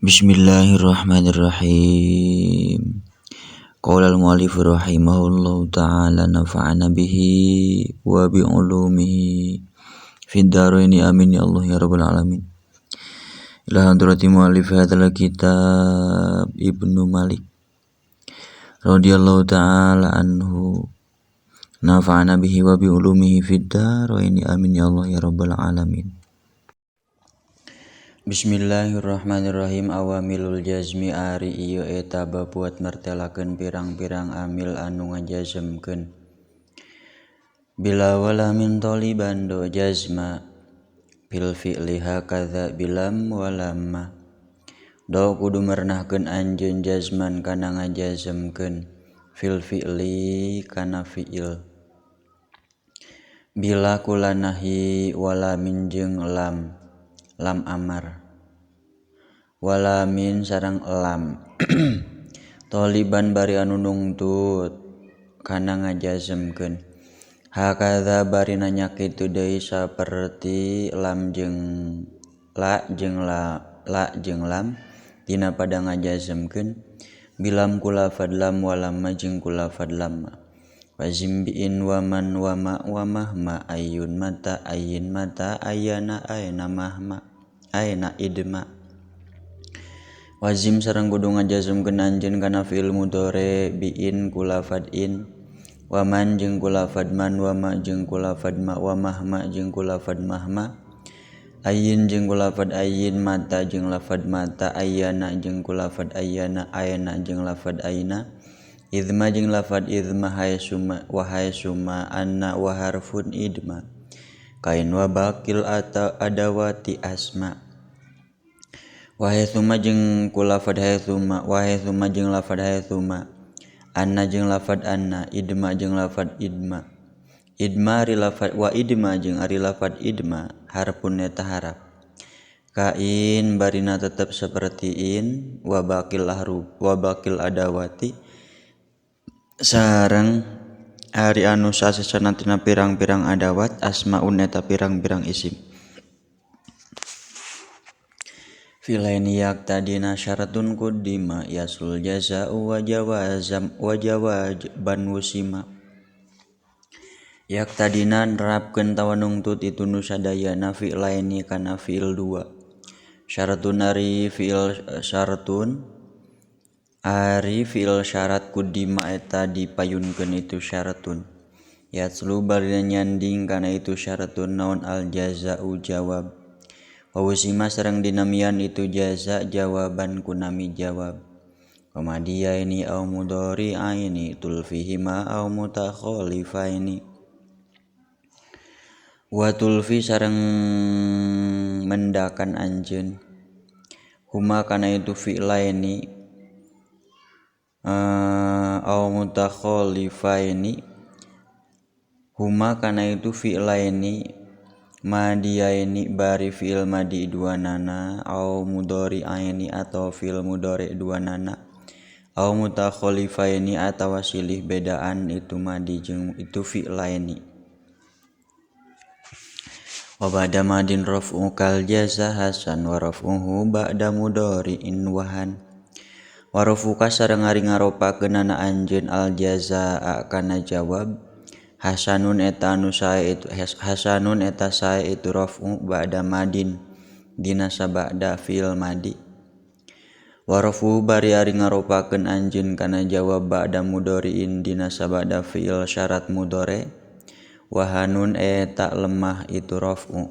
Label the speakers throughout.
Speaker 1: Bismillahirrahmanirrahim. Qala al-mu'allif rahimahullahu ta'ala nafa'ana bihi wa bi ulumihi fid dharaini amin ya Allah ya rabbal alamin. Ila hadrati mu'allif hadzal kitab Ibnu Malik radhiyallahu ta'ala anhu nafa'ana bihi wa bi ulumihi fid dharaini amin ya Allah ya rabbal alamin. Bismillahirrahmanirrahim. Awamilul jazmi ari ieu eta babuat martelakeun pirang-pirang amil anu ngajazmkeun. Bila wala min taliban do jazma fil fi'li hakadza bilam walamma. Do kudu mernahkeun anjeun jazman kana ngajazmkeun fil fi'li kana fi'il. Bila kula nahi wala min jeung lam amar wala min sareng lam toliban bari anu nungtut kana ngajazmkeun hakadza bari nanya kitu deui saperti lam jeung la jeung lam dina pada ngajazmkeun bilam kula fadlam walam jeung kula fadlam wazimbiin waman wama wamahma ayun mata ayin mata ayana ayna mahma ayna idma wazim sareng kudu ngajazmkeun anjeun kana fi'il mudhari biin kula fadin waman jeung kula fadman wama jeung kula fadma wamahma jeung kula fadmahma ayin jeung kula fad ayin mata jeung lafad mata ayana jeung kula fad ayana ayna jeung lafad ayna idma jeung lafad idma haysuma wa haysuma anna wa harfun idma kain wa bakil atau adawati asma wa haysuma jeung kulafad haysuma wa haysuma jeung lafad haysuma anna jeung lafad anna idma jeung lafad idma idma ari lafad wa idma jeung ari lafad idma harfun eta harap kain barina tetep saperti in wa bakil adawati sareng ari anu sasesana tina pirang-pirang adawat asmaun eta pirang-pirang isim filaini yaktadina syaratun kuddima yasul jaza'u wa jawaban wusima yaktadina nerapkeun tawanungtut itu nu sadayana filaini kana fiil dua syaratun ari fiil syaratun ari fi'il syarat kuddima eta dipayunkeun itu syaratun yatslu bari nyanding kana itu syaratun naon al jaza'u jawab wa wusima sareng dinamian itu jaza jawaban kunami jawab pamadia ini au mudhari aini tulfihima au mutakhalifaini wa tulfi sareng mendakan anjeun huma kana itu fi'laini au mutakhalifaini huma kana itu fi'laini madiyaini bari fi'il madi duanana au mudhari'aini atau fi'il mudhari duanana au mutakhalifaini atawa silih bedaan itu madi jeung itu fi'laini wa ba'da madin raf'u kal jaza hasan wa raf'uhu ba'da mudhari'in wahan warofuka sareng ari ngaropakeun ana anjeun al jazaa kana jawab hasanun eta anu sae itu hasanun eta sae itu raf'u ba'da madin dina sabada fi'il madi warofu bari ari ngaropakeun anjeun kana jawab ba'da mudhari'in dina sabada fi'il syarat mudhari wahanun eta lemah itu raf'u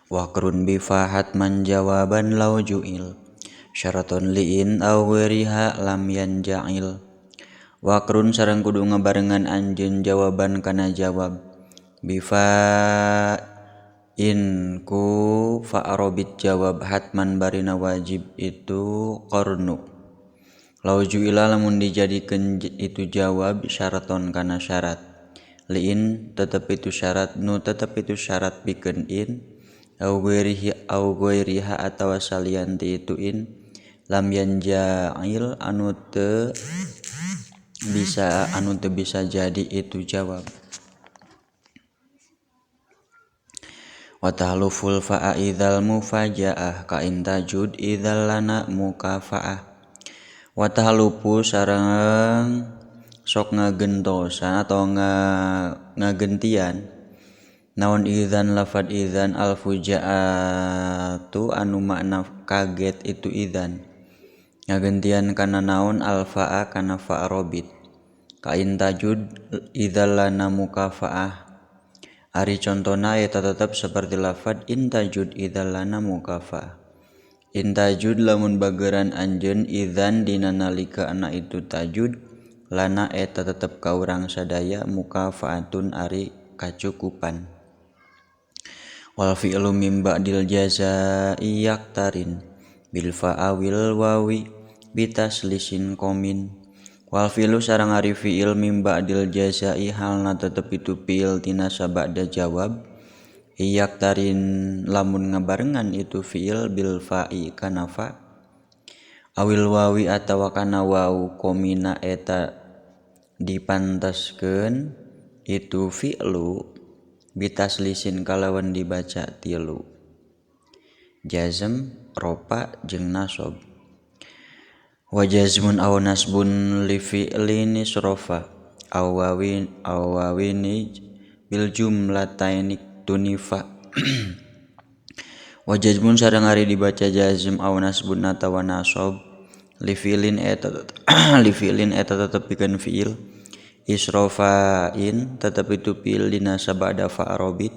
Speaker 1: wakrun bi fahat man jawaban law ju'il syaraton liin aw weriha lam yanja'il wakrun sareng kudu ngabarengan anjeun jawaban kana jawab bifa in ku fa'arabit jawab hatman barina wajib itu qarnu law ju'ila lamun dijadikeun itu jawab syaraton kana syarat liin tetep itu syarat nu tetep itu syarat pikeun in aw weriha atawa salian ti itu in lam yanja'il anu teu bisa jadi itu jawab wa tahluful fa'a idzal mufaja'ah ka intajud idzal lana mukafa'ah wa tahlupu sareng sok ngagentosan atau ngagentian naon idzan lafad idzan al fujaatu anu makna kaget itu idzan ngagentian kana naon al fa'a kana fa' robit ka intajud idzal lana mukafa'ah ari contona eta tetep seperti lafad intajud idzal lana mukafa'ah intajud lamun bageuran anjeun idzan dina nalika ana itu tajud lana eta tetep ka urang sadaya mukafa'atun ari kacukupan wal fi'lu mim ba'dil jazaa'i yaktarin bil fa'awil wawi bitaslisin komin wal fi'lu sareng ari fi'il mim ba'dil jazaa'i halna tetep itu fi'il tina sabada jawab yaktarin lamun ngabarengan itu fi'il bil fa'i kana fa awil wawi atawa kana wau komina eta dipantaskeun itu fi'lu bitaslisin kalawan dibaca tilu jazm ropa jeung nasab wa jazmun aw nasbun li fi'lin isrofa aw wawini bil jumlataini tunifa wa jazmun sareng ari dibaca jazm aw nasbun atawa nasab li fi'lin eta tetepikeun fi'il isrofain tetep itu fi'il dina sabada fa'robit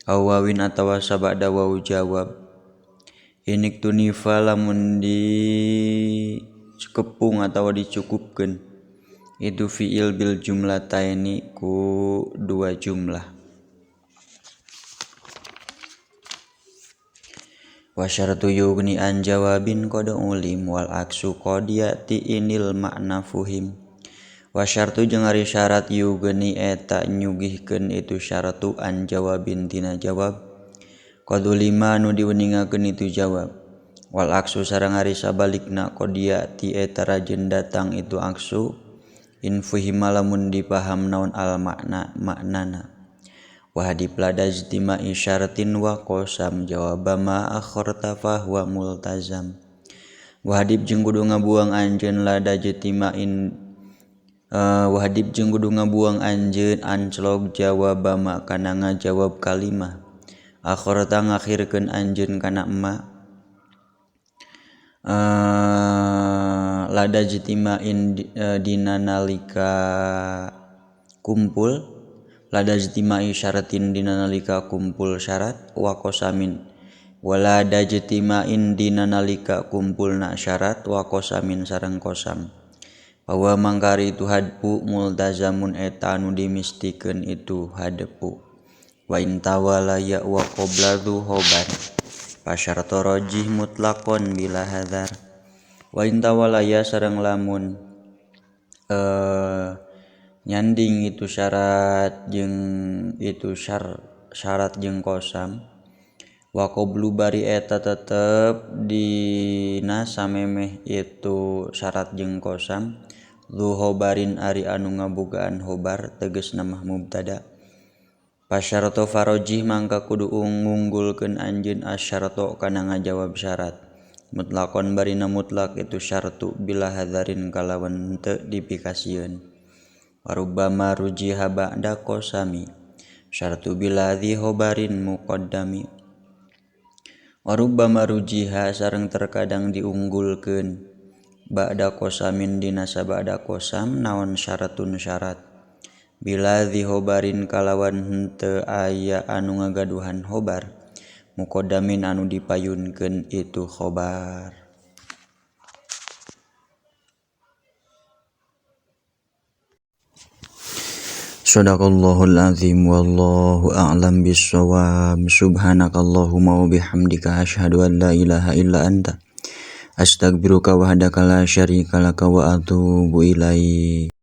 Speaker 1: aw wawin atawa sabada waw jawab inik tunifa lamun dikepung atawa dicukupkeun itu fi'il bil jumlataini ku dua jumlah wa syartu yughni an jawabin qad ulim wal aksu qad yati inil makna fuhim wa syartu jeung ari syarat yughni eta nyugihkeun itu syaratu an jawabin tina jawab qad ulima nu diweningakeun itu jawab wal aksu sareng ari sabalikna qad yati eta rajeun datang itu aksu in fuhima lamun dipaham naon al maknana wa hadib lada ijtima'i syaratin wa qasam jawaba ma akhirta fa huwa multazam wa hadib jeung kudu ngabuang anjeun lada ijtima'in wa hadib jeung kudu ngabuang anjeun anclog jawaba ma kana ngajawab kalimah akhirta ngakhirkeun anjeun kana ma lada ijtima'in dina nalika kumpul lada ijtima'i syaratin dina nalika kumpul syarat wa qasamin wala da ijtima'in dina nalika kumpulna syarat wa qasamin sareng qasam bahwa mangkari itu hadpu multazamun eta anu dimistikeun itu hadpu wa intawala ya wa qabla dzuhoban pasyartu rajih mutlaqon bila hadzar wa intawala ya sareng lamun nyanding itu syarat jeung itu syarat jeung qasam wa qablu bari eta tetep dina samemeh itu syarat jeung qasam dzuhobarin ari anu ngabogaan hobar tegasna mah mubtada pasyartu farajih mangka kudu ngunggulkeun anjeun asyaratu kana ngajawab syarat mutlaqon barina mutlak itu syartu bila hadzarin kalawan teu dipikasieun warubbama rujiha ba'da qasami syartu bila dzuhobarin muqaddami warubbama rujiha sareng terkadang diunggulkeun ba'da qasamin dina sabada qasam naon syaratun syarat bila dzuhobarin kalawan henteu aya anu ngagaduhan hobar muqaddamin anu dipayunkeun itu khobar. Shadaqallahul azim wallahu a'lam bissawab subhanakallahumma wa bihamdika asyhadu an la ilaha illa anta astaghfiruka wahdaka la syarika laka wa atubu ilaik.